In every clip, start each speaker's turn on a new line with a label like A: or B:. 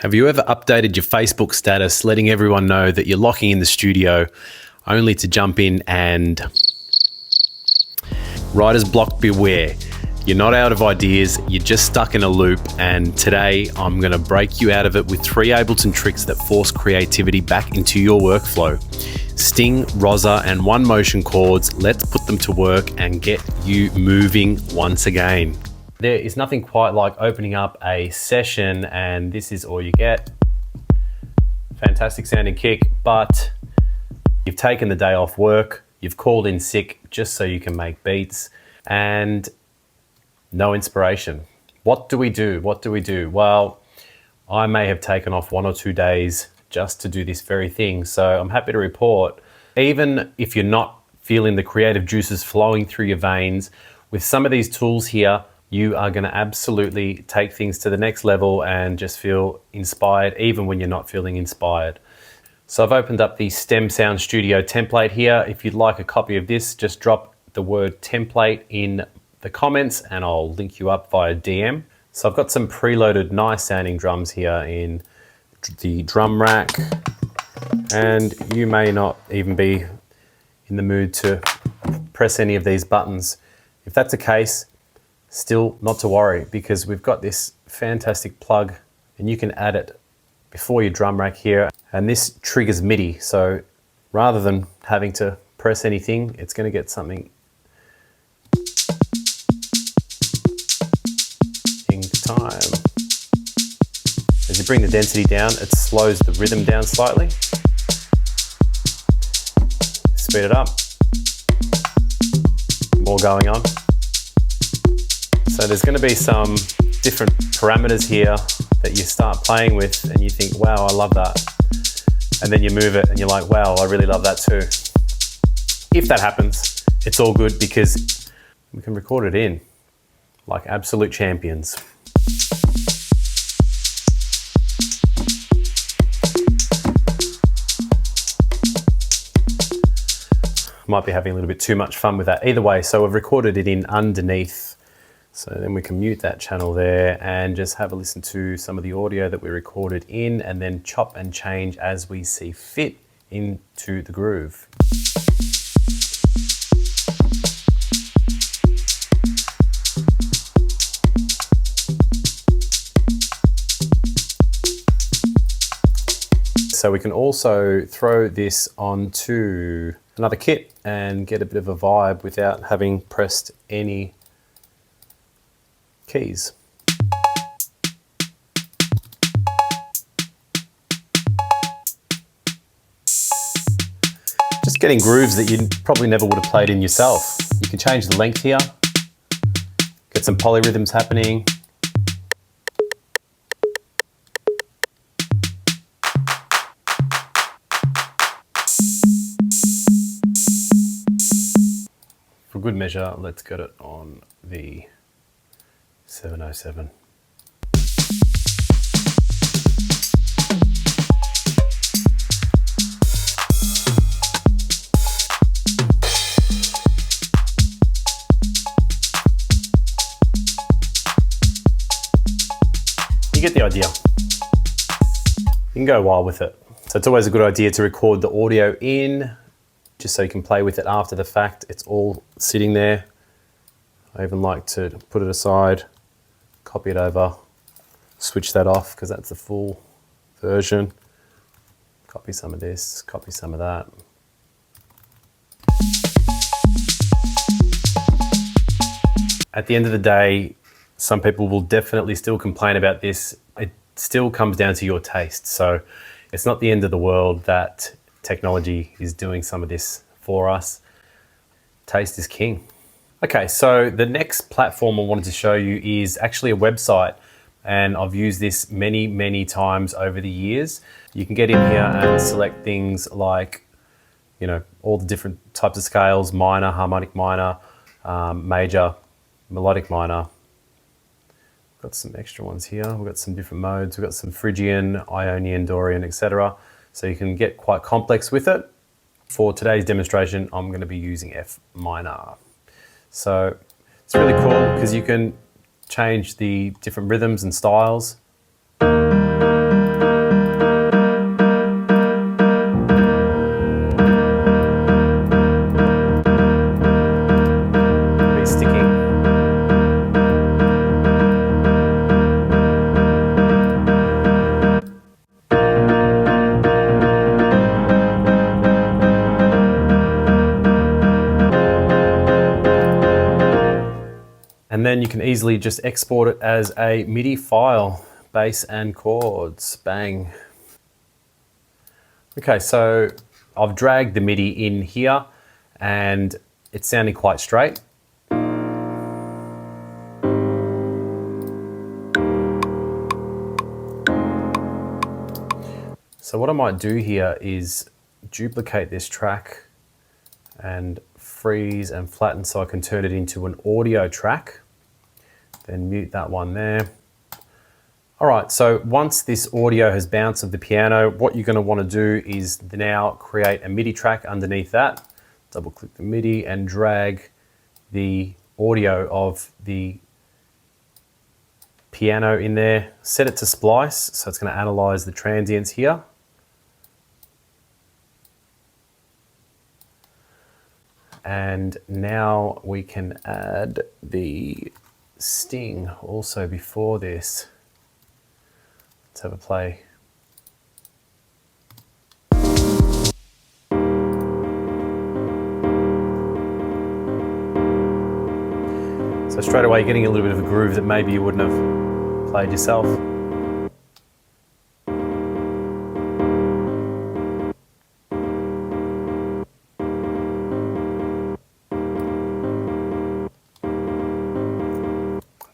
A: Have you ever updated your Facebook status, letting everyone know that you're locking in the studio, only to jump in and writer's block beware? You're not out of ideas, you're just stuck in a loop, and today I'm going to break you out of it with 3 Ableton tricks that force creativity back into your workflow. Sting, ROZZER and 1 Motion Chords, let's put them to work and get you moving once again. There is nothing quite like opening up a session and this is all you get. Fantastic sounding kick, but you've taken the day off work, you've called in sick just so you can make beats, and no inspiration. What do we do? What do we do? Well, I may have taken off 1 or 2 days just to do this very thing. So I'm happy to report, even if you're not feeling the creative juices flowing through your veins, with some of these tools here, you are going to absolutely take things to the next level and just feel inspired even when you're not feeling inspired. So I've opened up the Stem Sound Studio template here. If you'd like a copy of this, just drop the word template in the comments and I'll link you up via DM. So I've got some preloaded nice sounding drums here in the drum rack, and you may not even be in the mood to press any of these buttons. If that's the case, still not to worry, because we've got this fantastic plug and you can add it before your drum rack here, and this triggers MIDI. So rather than having to press anything, it's going to get something in time. As you bring the density down, it slows the rhythm down slightly. Speed it up. More going on. So there's going to be some different parameters here that you start playing with and you think, wow, I love that. And then you move it and you're like, wow, I really love that too. If that happens, it's all good because we can record it in like absolute champions. Might be having a little bit too much fun with that. Either way, so we've recorded it in underneath. So then we can mute that channel there and just have a listen to some of the audio that we recorded in, and then chop and change as we see fit into the groove. So we can also throw this onto another kit and get a bit of a vibe without having pressed any keys. Just getting grooves that you probably never would have played in yourself. You can change the length here, get some polyrhythms happening. For good measure, let's get it on the 707. You get the idea. You can go wild with it. So it's always a good idea to record the audio in, just so you can play with it after the fact. It's all sitting there. I even like to put it aside, copy it over, switch that off because that's the full version. Copy some of this, copy some of that. At the end of the day, some people will definitely still complain about this. It still comes down to your taste. So it's not the end of the world that technology is doing some of this for us. Taste is king. Okay, so the next platform I wanted to show you is actually a website, and I've used this many, many times over the years. You can get in here and select things like, you know, all the different types of scales: minor, harmonic minor, major, melodic minor. We've got some extra ones here. We've got some different modes. We've got some Phrygian, Ionian, Dorian, etc. So you can get quite complex with it. For today's demonstration, I'm going to be using F minor. So it's really cool because you can change the different rhythms and styles. then you can easily just export it as a MIDI file, bass and chords, bang. Okay, so I've dragged the MIDI in here and it's sounding quite straight. So what I might do here is duplicate this track and freeze and flatten so I can turn it into an audio track. Then mute that one there. All right, so once this audio has bounced of the piano, what you're going to want to do is now create a MIDI track underneath that. Double click the MIDI and drag the audio of the piano in there. Set it to splice, so it's going to analyze the transients here. And now we can add the sting also before this. Let's have a play. So straight away you're getting a little bit of a groove that maybe you wouldn't have played yourself.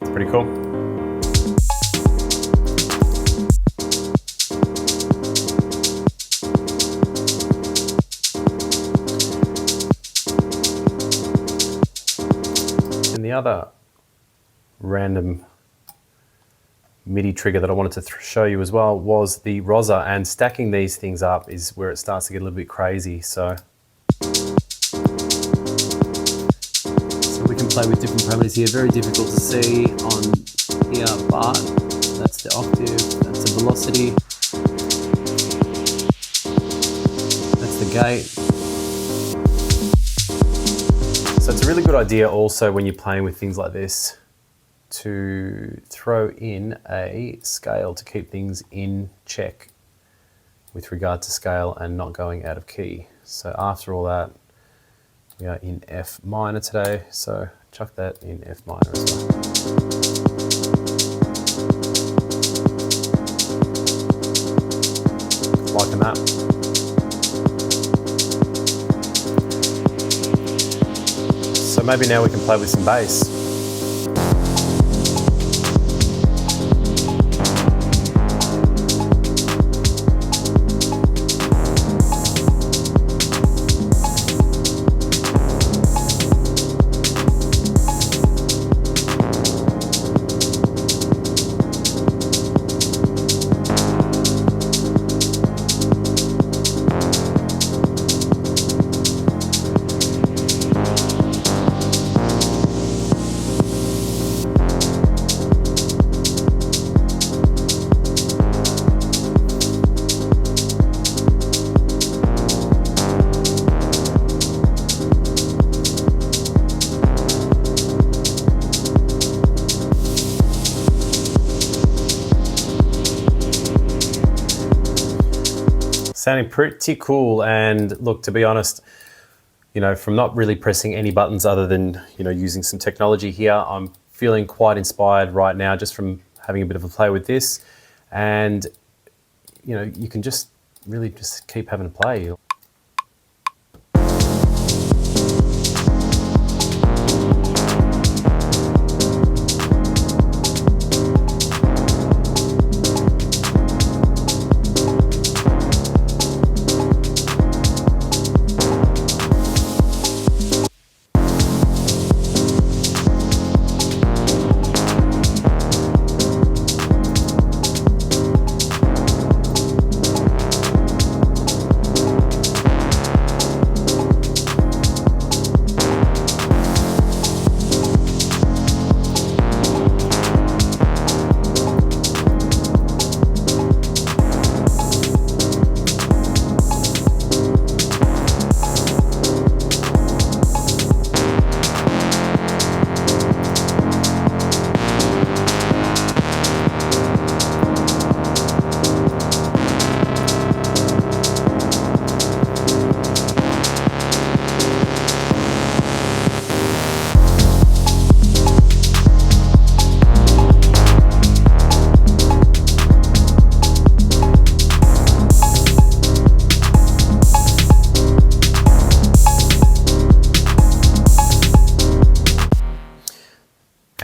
A: That's pretty cool. And the other random MIDI trigger that I wanted to show you as well was the ROZZER, and stacking these things up is where it starts to get a little bit crazy. So we can play with different parameters here. Very difficult to see on here, but that's the octave, that's the velocity, that's the gate. So it's a really good idea also when you're playing with things like this to throw in a scale to keep things in check with regard to scale and not going out of key. So after all that, we are in F minor today, so chuck that in F minor as well. Liking that. So maybe now we can play with some bass. Sounding pretty cool, and look, to be honest, you know, from not really pressing any buttons other than, you know, using some technology here, I'm feeling quite inspired right now just from having a bit of a play with this. And, you know, you can just really just keep having a play.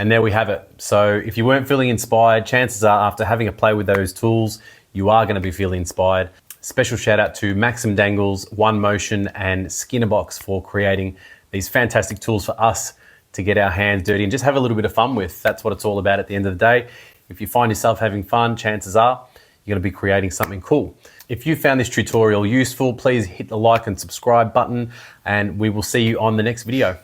A: And there we have it. So if you weren't feeling inspired, chances are after having a play with those tools, you are going to be feeling inspired. Special shout out to Maxim Dangles, One Motion and Skinnerbox for creating these fantastic tools for us to get our hands dirty and just have a little bit of fun with. That's what it's all about at the end of the day. If you find yourself having fun, chances are you're going to be creating something cool. If you found this tutorial useful, please hit the like and subscribe button, and we will see you on the next video.